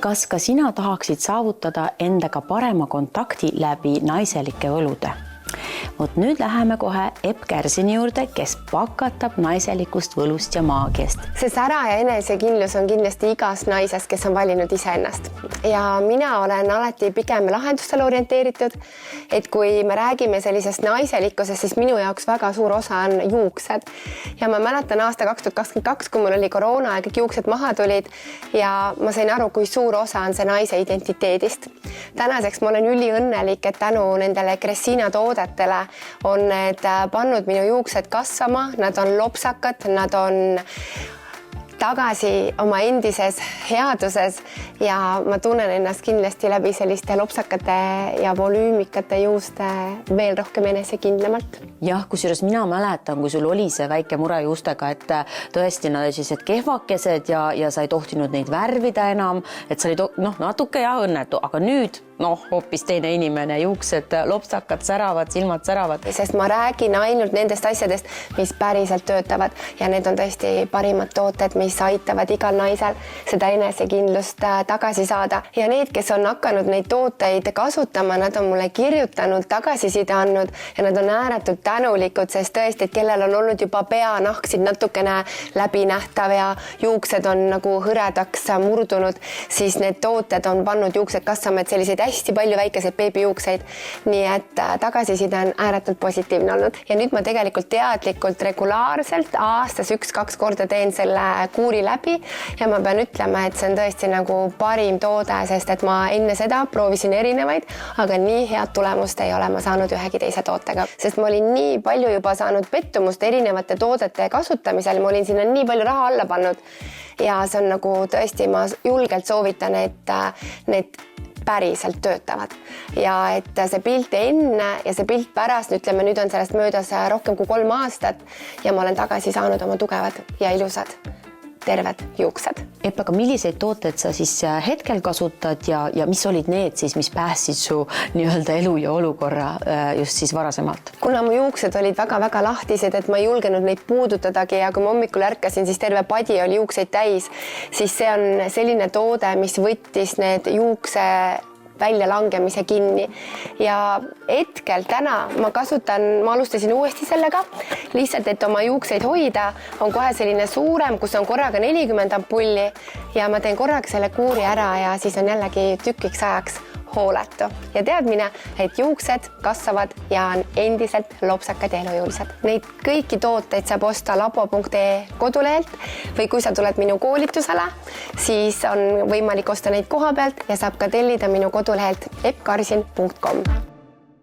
Kas ka sina tahaksid saavutada endaga parema kontakti läbi naiselike võlude? Nüüd läheme kohe Epp Kärsini juurde, kes pakatab naiselikust võlust ja maagiast. See sära ja enesekindlus on kindlasti igas naises, kes on valinud iseennast. Ja mina olen alati pigem lahendustele orienteeritud, et kui me räägime sellisest naiselikkusest, siis minu jaoks väga suur osa on juuksed. Ja ma mäletan aasta 2022, kui mul oli koroona ja kõik juuksed maha tulid ja ma sain aru, kui suur osa on see naise identiteedist. Tänaseks ma olen üliõnnelik, et tänu nendele Cressina toodetele on need pannud minu juuksed kasvama, nad on lopsakad, nad on tagasi oma endises headuses ja ma tunnen ennast kindlasti läbi selliste lopsakate ja volüümikate juuste veel rohkem enesekindlamalt. Jah, kusjuures mina mäletan, kui sul oli see väike mure juustega, et tõesti nad olid sellised kehvakesed ja sa ei tohtinud neid värvida enam, et sa olid natuke ja õnnetu, aga nüüd hoopis teine inimene, juuksed lopsakad säravad, silmad säravad. Sest ma räägin ainult nendest asjadest, mis päriselt töötavad ja need on tõesti parimad tooted, mis aitavad igal naisel seda enesekindlust tagasi saada. Ja need, kes on hakanud neid tooteid kasutama, nad on mulle kirjutanud, tagasiside andnud ja nad on ääretult tänulikud, sest tõesti, et kellel on olnud juba peanahk siin natukene läbinähtav ja juuksed on nagu hõredaks murdunud, siis need tooted on pannud juuksed kasvama, et selliseid hästi palju väikeseid beebijuukseid, nii et tagasiside on ääretult positiivne olnud. Ja nüüd ma tegelikult teadlikult regulaarselt aastas 1-2 korda teen selle kuuri läbi ja ma pean ütlema, et see on tõesti nagu parim toode, sest et ma enne seda proovisin erinevaid, aga nii head tulemust ei ole ma saanud ühegi teise tootega, sest ma olin nii palju juba saanud pettumust erinevate toodete kasutamisel, ma olin sinna nii palju raha alla pannud ja see on nagu tõesti, ma julgelt soovitan, et need päriselt töötavad ja et see pilt enne ja see pilt pärast, ütleme, nüüd on sellest möödas rohkem kui 3 aastat ja ma olen tagasi saanud oma tugevad ja ilusad terved juuksed. Epp, aga milliseid tooteid sa siis hetkel kasutad ja mis olid need siis, mis päästsid su nii-öelda elu ja olukorra just siis varasemalt? Kuna mu juuksed olid väga-väga lahtised, et ma ei julgenud neid puudutadagi ja kui ma hommikul ärkasin, siis terve padi oli juukseid täis, siis see on selline toode, mis võttis need juukse väljalangemise kinni ja hetkel täna ma alustasin uuesti sellega, lihtsalt, et oma juukseid hoida, on kohe selline suurem, kus on korraga 40 ampulli ja ma teen korraga selle kuuri ära ja siis on jällegi tükiks ajaks hooletu ja teadmine, et juuksed kasvavad ja on endiselt lopsakad ja elujõulised. Neid kõiki tooteid saab osta labo.ee kodulehelt või kui sa tuled minu koolitusele, siis on võimalik osta neid koha pealt ja saab ka tellida minu kodulehelt eppkarsin.com.